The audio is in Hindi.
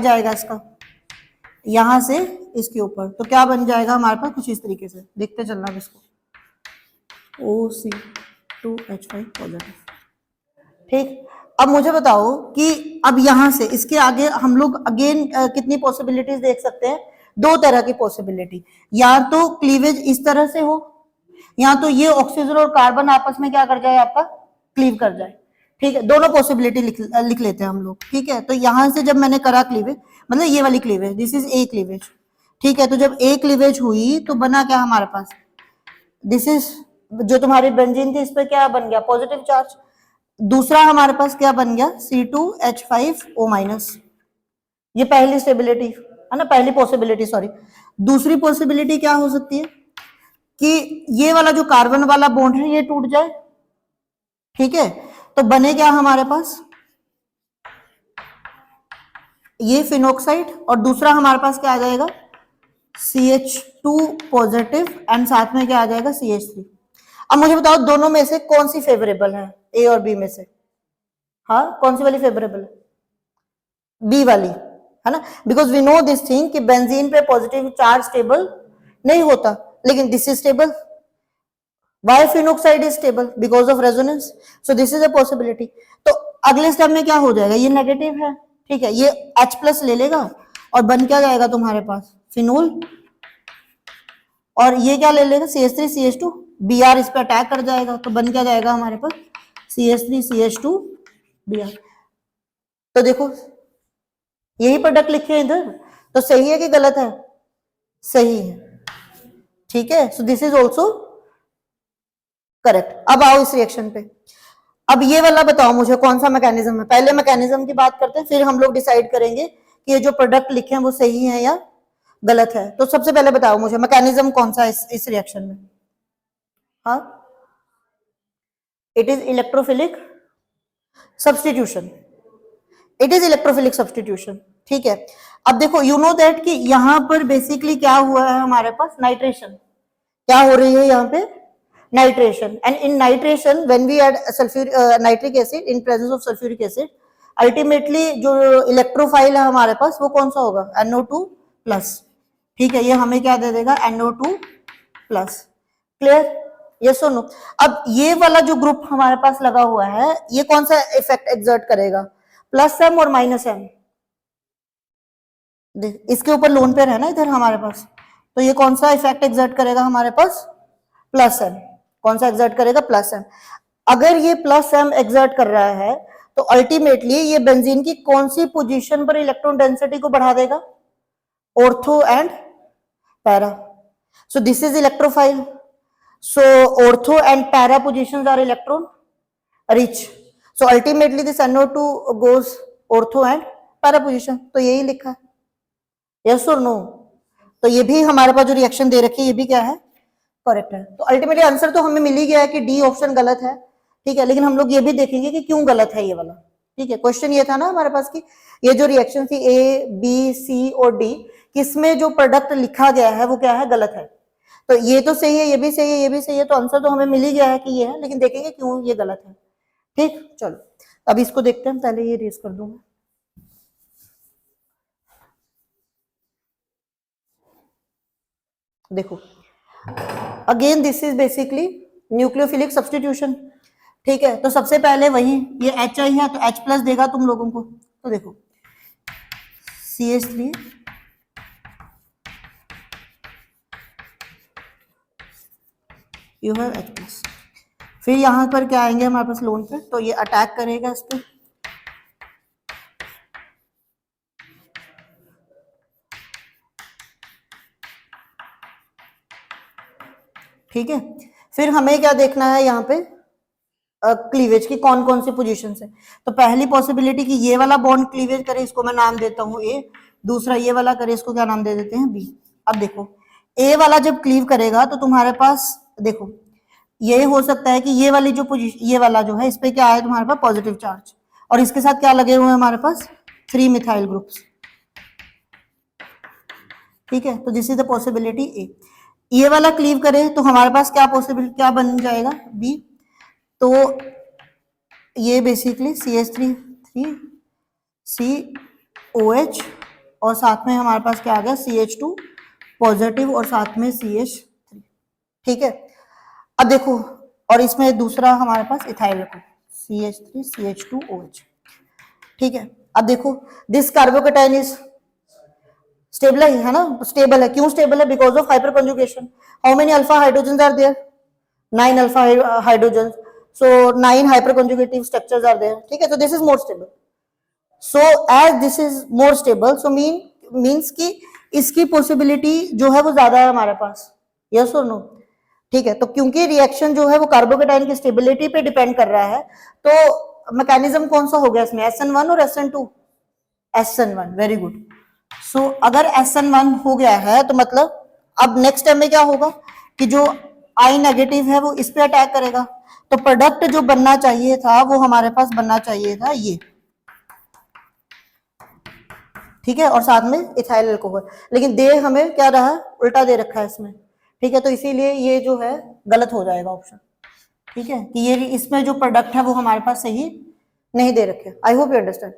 जाएगा इसका यहां से इसके ऊपर, तो क्या बन जाएगा हमारे पास कुछ इस तरीके से, देखते चलना अब इसको, OC2H5 पॉजिटिव। ठीक, अब मुझे बताओ कि अब यहां से इसके आगे हम लोग अगेन कितनी पॉसिबिलिटीज देख सकते हैं, दो तरह की पॉसिबिलिटी, या तो क्लीवेज इस तरह से हो, या तो ये ऑक्सीजन और कार्बन आपस में क्या कर जाए, आपका क्लीव कर जाए। ठीक है, दोनों पॉसिबिलिटी लिख लेते हैं हम लोग। ठीक है, तो यहां से जब मैंने करा क्लीवेज, मतलब ये वाली cleavage, this is a cleavage. ठीक है, तो जब ए क्लीवेज हुई तो बना क्या हमारे पास, दिस इज जो तुम्हारी बेंजीन थी इस पे क्या बन गया, पॉजिटिव चार्ज। दूसरा हमारे पास क्या बन गया, C2H5O-, ये पहली स्टेबिलिटी है ना, पहली पॉसिबिलिटी, सॉरी। दूसरी पॉसिबिलिटी क्या हो सकती है कि ये वाला जो कार्बन वाला बॉन्ड है ये टूट जाए। ठीक है, तो बने क्या हमारे पास, ये फिनोक्साइड, और दूसरा हमारे पास क्या आ जाएगा, CH2 पॉजिटिव, एंड साथ में क्या आ जाएगा, CH3। अब मुझे बताओ दोनों में से कौन सी फेवरेबल है, ए और बी में से, हाँ कौन सी वाली फेवरेबल है, बी वाली, है ना, because we know this thing कि बेंजीन पे पॉजिटिव चार्ज स्टेबल नहीं होता, लेकिन this is stable. Why phenoxide is stable, because of resonance, so this is a possibility. तो अगले स्टेप में क्या हो जाएगा, ये नेगेटिव है, ठीक है, ये H+ ले लेगा और बन क्या जाएगा तुम्हारे पास, फिनोल, और ये क्या ले लेगा, CH3 CH2, Br इस पर अटैक कर जाएगा, तो बन क्या जाएगा हमारे पास, CH3 CH2 Br। तो देखो यही प्रोडक्ट लिखे हैं इधर, तो सही है कि गलत है, सही है। ठीक है, सो दिस इज ऑल्सो करेक्ट। अब आओ इस रिएक्शन पे, अब ये वाला बताओ मुझे कौन सा मैकेनिज्म है, पहले मैकेनिज्म की बात करते हैं, फिर हम लोग डिसाइड करेंगे कि ये जो प्रोडक्ट लिखे हैं वो सही है या गलत है। तो सबसे पहले बताओ मुझे मैकेनिज्म कौन सा है इस रिएक्शन में, हाँ, it is electrophilic substitution, it is electrophilic substitution. ठीक है, अब देखो यू नो दैट कि यहां पर बेसिकली क्या हुआ है हमारे पास, नाइट्रेशन, क्या हो रही है यहाँ पे, nitration, and in nitration when we add nitric acid in presence of sulphuric acid, ultimately जो इलेक्ट्रोफाइल है हमारे पास वो कौन सा होगा, NO2+। ठीक है, ये हमें क्या दे देगा, NO2+। क्लियर, यस और नो। अब ये वाला जो ग्रुप हमारे पास लगा हुआ है ये कौन सा इफेक्ट एक्सर्ट करेगा, +M और -M, इसके ऊपर लोन पेयर है ना इधर हमारे पास, तो ये कौन सा इफेक्ट एक्सर्ट करेगा हमारे पास, +M। कौन सा एक्सर्ट करेगा, +M। अगर ये +M एक्सर्ट कर रहा है तो अल्टीमेटली ये बेंजीन की कौन सी पोजीशन पर इलेक्ट्रॉन डेंसिटी को बढ़ा देगा, ortho and para. So this is electrophile, so ortho and para positions are electron rich, so ultimately this NO2 goes ortho and para position। तो यही लिखा है, yes or no। तो ये भी हमारे पास जो रिएक्शन दे रखी है ये भी क्या है, करेक्ट है। तो अल्टीमेटली आंसर तो हमें मिल ही गया है कि डी ऑप्शन गलत है। ठीक है, लेकिन हम लोग ये भी देखेंगे कि क्यों गलत है ये वाला। ठीक है, क्वेश्चन ये था ना हमारे पास कि ये जो रिएक्शन थी A B C और D, किसमें जो प्रोडक्ट लिखा गया है वो क्या है, गलत है। तो ये तो सही है, ये भी सही है, ये भी सही है, तो आंसर तो हमें मिल ही गया है कि ये है, लेकिन देखेंगे क्यों ये गलत है। ठीक, चलो अब इसको देखते हैं, पहले ये रेस कर दूंगा। देखो again this is basically nucleophilic substitution. ठीक है, तो सबसे पहले वही ये HI है तो H+ देगा तुम लोगों को, तो देखो CH3 यू हैव H+, फिर यहां पर क्या आएंगे हमारे पास लोन पे, तो ये अटैक करेगा इस पे, ठीक है। फिर हमें क्या देखना है यहाँ पे, क्लीवेज की कौन कौन सी पोजीशन है। तो पहली पॉसिबिलिटी कि ये वाला बॉन्ड क्लीवेज करे, इसको मैं नाम देता हूँ A, दूसरा ये वाला करे, इसको क्या नाम दे देते हैं B। अब देखो A वाला जब क्लीव करेगा तो तुम्हारे पास देखो ये हो सकता है कि ये वाली जो पोजीशन, ये वाला जो है इस पे क्या है तुम्हारे पास पॉजिटिव चार्ज, और इसके साथ क्या लगे हुए हैं हमारे पास 3 मिथाइल ग्रुप्स। ठीक है, तो this is the possibility A। ये वाला क्लीव करे तो हमारे पास क्या पॉसिबिलिटी क्या बन जाएगा B, तो ये बेसिकली CH3 3 COH और साथ में हमारे पास क्या आ गया CH2 पॉजिटिव और साथ में CH3। ठीक है, अब देखो, और इसमें दूसरा हमारे पास इथाइल रखो CH3 CH2OH। ठीक है, अब देखो दिस कार्बोकेटाइन इज स्टेबल है ना, स्टेबल है। क्यों स्टेबल है? Because of hyperconjugation. How many alpha hydrogen are there? 9 alpha hydrogen, so 9 hyperconjugative structures are there. ठीक है, so this is more stable. So as this is more stable, so means कि इसकी पॉसिबिलिटी जो है वो ज्यादा है हमारे पास, यस और नो? ठीक है, तो क्योंकि रिएक्शन जो है वो कार्बोकेटाइन की स्टेबिलिटी पे डिपेंड कर रहा है, तो मैकेनिज्म कौन सा हो गया इसमें, SN1 और SN2? SN1, very good. सो अगर SN1 हो गया है तो मतलब अब नेक्स्ट स्टेप में क्या होगा कि जो I नेगेटिव है वो इस पे अटैक करेगा, तो प्रोडक्ट जो बनना चाहिए था वो हमारे पास बनना चाहिए था ये। ठीक है, और साथ में इथाइल अल्कोहल, लेकिन दे हमें क्या रहा, उल्टा दे रखा है इसमें। ठीक है, तो इसीलिए ये जो है गलत हो जाएगा ऑप्शन। ठीक है, कि ये इसमें जो प्रोडक्ट है वो हमारे पास सही नहीं दे रखे। I hope you understand.